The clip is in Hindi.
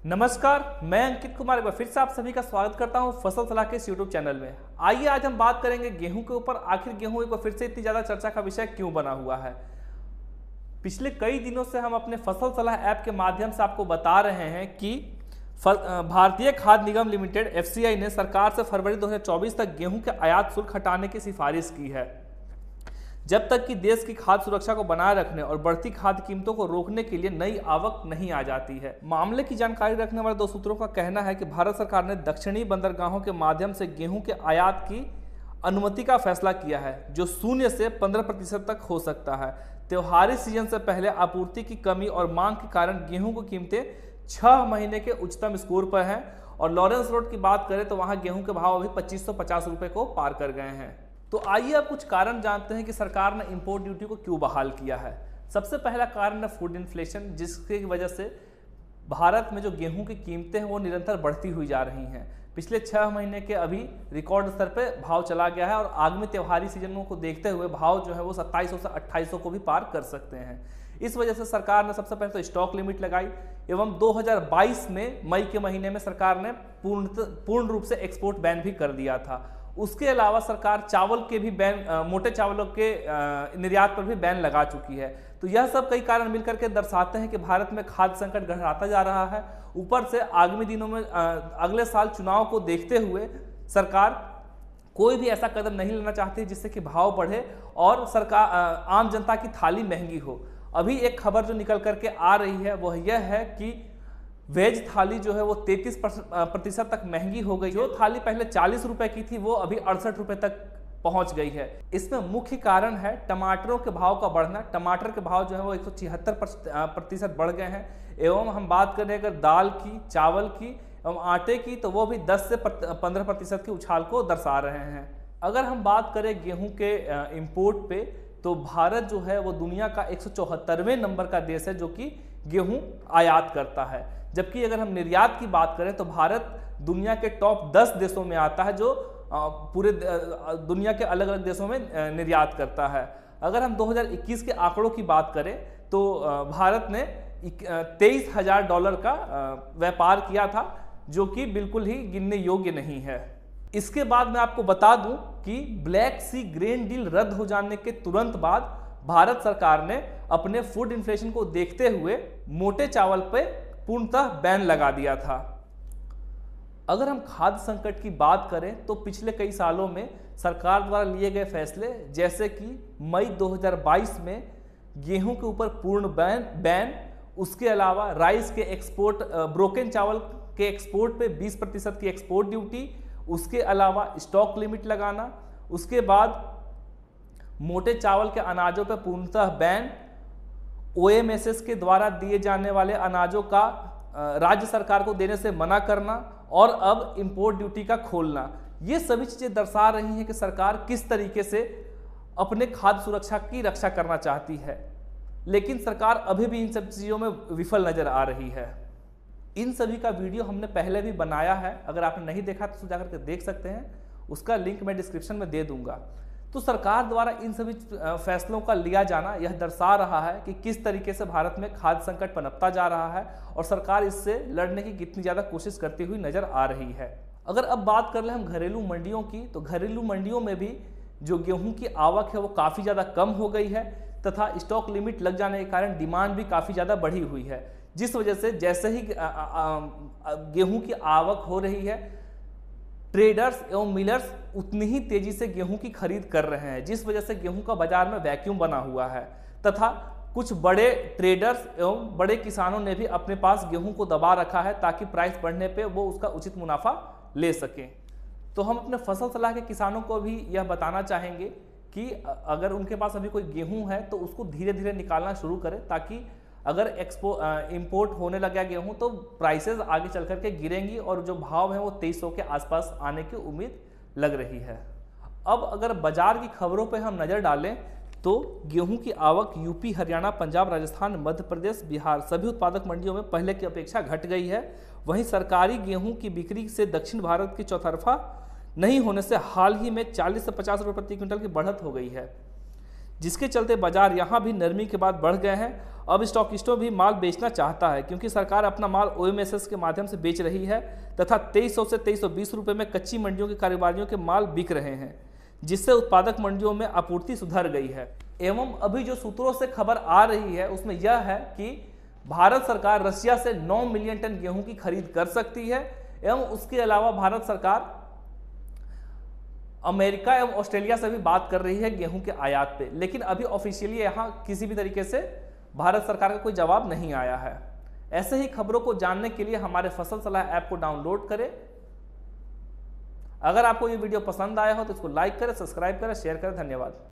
नमस्कार, मैं अंकित कुमार एक बार फिर से आप सभी का स्वागत करता हूं फसल सलाह के इस यूट्यूब चैनल में। आइए आज हम बात करेंगे गेहूं के ऊपर। आखिर गेहूं एक बार फिर से इतनी ज़्यादा चर्चा का विषय क्यों बना हुआ है। पिछले कई दिनों से हम अपने फसल सलाह ऐप के माध्यम से आपको बता रहे हैं कि भारतीय खाद्य निगम लिमिटेड FCI ने सरकार से फरवरी 2024 तक गेहूं के आयात शुल्क हटाने की सिफारिश की है, जब तक कि देश की खाद्य सुरक्षा को बनाए रखने और बढ़ती खाद्य कीमतों को रोकने के लिए नई आवक नहीं आ जाती है। मामले की जानकारी रखने वाले दो सूत्रों का कहना है कि भारत सरकार ने दक्षिणी बंदरगाहों के माध्यम से गेहूं के आयात की अनुमति का फैसला किया है, जो 0 से 15% तक हो सकता है। त्योहारी सीजन से पहले आपूर्ति की कमी और मांग के कारण गेहूं की कीमतें 6 महीने के उच्चतम स्कोर पर हैं और लॉरेंस रोड की बात करें तो वहां गेहूं के भाव अभी 2550 रुपए को पार कर गए हैं। तो आइए अब कुछ कारण जानते हैं कि सरकार ने इंपोर्ट ड्यूटी को क्यों बहाल किया है। सबसे पहला कारण है फूड इन्फ्लेशन, जिसकी वजह से भारत में जो गेहूं की कीमतें हैं वो निरंतर बढ़ती हुई जा रही हैं। पिछले 6 महीने के अभी रिकॉर्ड स्तर पे भाव चला गया है और आगामी त्योहारी सीजनों को देखते हुए भाव जो है वो 2700 से 2800 को भी पार कर सकते हैं। इस वजह से सरकार ने सबसे पहले तो स्टॉक लिमिट लगाई एवं 2022 में मई के महीने में सरकार ने पूर्ण रूप से एक्सपोर्ट बैन भी कर दिया था। उसके अलावा सरकार चावल के भी बैन, मोटे चावलों के निर्यात पर भी बैन लगा चुकी है। तो यह सब कई कारण मिलकर के दर्शाते हैं कि भारत में खाद्य संकट गहराता जा रहा है। ऊपर से आगामी दिनों में अगले साल चुनाव को देखते हुए सरकार कोई भी ऐसा कदम नहीं लेना चाहती जिससे कि भाव बढ़े और सरकार आम जनता की थाली महंगी हो। अभी एक खबर जो निकल करके आ रही है वह यह है कि वेज थाली जो है वो 33% तक महंगी हो गई। जो थाली पहले 40 रुपए की थी वो अभी 68 रुपए तक पहुंच गई है। इसमें मुख्य कारण है टमाटरों के भाव का बढ़ना। टमाटर के भाव जो है वो 176% बढ़ गए हैं। एवं हम बात करें अगर दाल की, चावल की एवं आटे की तो वो भी 10 से 15% की उछाल को दर्शा रहे हैं। अगर हम बात करें गेहूं के इम्पोर्ट पे तो भारत जो है वो दुनिया का 174वें नंबर का देश है जो कि गेहूं आयात करता है। जबकि अगर हम निर्यात की बात करें तो भारत दुनिया के टॉप 10 देशों में आता है जो पूरे दुनिया के अलग अलग देशों में निर्यात करता है। अगर हम 2021 के आंकड़ों की बात करें तो भारत ने $23,000 का व्यापार किया था, जो कि बिल्कुल ही गिनने योग्य नहीं है। इसके बाद मैं आपको बता दूं कि ब्लैक सी ग्रेन डील रद्द हो जाने के तुरंत बाद भारत सरकार ने अपने फूड इन्फ्लेशन को देखते हुए मोटे चावल पे पूर्णतः बैन लगा दिया था। अगर हम खाद्य संकट की बात करें तो पिछले कई सालों में सरकार द्वारा लिए गए फैसले, जैसे कि मई 2022 में गेहूं के ऊपर पूर्ण बैन, उसके अलावा राइस के एक्सपोर्ट, ब्रोकन चावल के एक्सपोर्ट पे 20% की एक्सपोर्ट ड्यूटी, उसके अलावा स्टॉक लिमिट लगाना, उसके बाद मोटे चावल के अनाजों पर पूर्णतः बैन, OMSS के द्वारा दिए जाने वाले अनाजों का राज्य सरकार को देने से मना करना और अब इंपोर्ट ड्यूटी का खोलना, ये सभी चीजें दर्शा रही हैं कि सरकार किस तरीके से अपने खाद्य सुरक्षा की रक्षा करना चाहती है। लेकिन सरकार अभी भी इन सब चीजों में विफल नजर आ रही है। इन सभी का वीडियो हमने पहले भी बनाया है, अगर आपने नहीं देखा तो जाकर के देख सकते हैं, उसका लिंक मैं डिस्क्रिप्शन में दे दूंगा। तो सरकार द्वारा इन सभी फैसलों का लिया जाना यह दर्शा रहा है कि किस तरीके से भारत में खाद्य संकट पनपता जा रहा है और सरकार इससे लड़ने की कितनी ज़्यादा कोशिश करती हुई नजर आ रही है। अगर अब बात कर ले हम घरेलू मंडियों की, तो घरेलू मंडियों में भी जो गेहूं की आवक है वो काफ़ी ज़्यादा कम हो गई है तथा स्टॉक लिमिट लग जाने के कारण डिमांड भी काफ़ी ज़्यादा बढ़ी हुई है, जिस वजह से जैसे ही गेहूं की आवक हो रही है ट्रेडर्स एवं मिलर्स उतनी ही तेजी से गेहूं की खरीद कर रहे हैं, जिस वजह से गेहूं का बाजार में वैक्यूम बना हुआ है तथा कुछ बड़े ट्रेडर्स एवं बड़े किसानों ने भी अपने पास गेहूं को दबा रखा है ताकि प्राइस बढ़ने पे वो उसका उचित मुनाफा ले सकें। तो हम अपने फसल सलाह के किसानों को भी यह बताना चाहेंगे कि अगर उनके पास अभी कोई गेहूं है तो उसको धीरे धीरे निकालना शुरू करें, ताकि अगर इंपोर्ट होने लगा गेहूं तो प्राइसेस आगे चल करके गिरेंगी और जो भाव है वो 2300 के आसपास आने की उम्मीद लग रही है। अब अगर बाजार की खबरों पे हम नज़र डालें तो गेहूं की आवक यूपी, हरियाणा, पंजाब, राजस्थान, मध्य प्रदेश, बिहार सभी उत्पादक मंडियों में पहले की अपेक्षा घट गई है। वहीं सरकारी गेहूं की बिक्री से दक्षिण भारत की चौतरफा नहीं होने से हाल ही में 40 से 50 रुपये प्रति क्विंटल की बढ़त हो गई है। जिसके चलते बाजार यहाँ भी नरमी के बाद बढ़ गए हैं अब स्टॉकिस्टों भी माल बेचना चाहता है क्योंकि सरकार अपना माल ओएमएसएस के माध्यम से बेच रही है तथा 2300 से 2320 रुपये में कच्ची मंडियों के कारोबारियों के माल बिक रहे हैं, जिससे उत्पादक मंडियों में आपूर्ति सुधर गई है। एवं अभी जो सूत्रों से खबर आ रही है उसमें यह है कि भारत सरकार रशिया से 9 मिलियन टन गेहूं की खरीद कर सकती है एवं उसके अलावा भारत सरकार अमेरिका एवं ऑस्ट्रेलिया से भी बात कर रही है गेहूं के आयात पे, लेकिन अभी ऑफिशियली यहां किसी भी तरीके से भारत सरकार का कोई जवाब नहीं आया है। ऐसे ही खबरों को जानने के लिए हमारे फसल सलाह ऐप को डाउनलोड करें। अगर आपको ये वीडियो पसंद आया हो तो इसको लाइक करें, सब्सक्राइब करें, शेयर करें। धन्यवाद।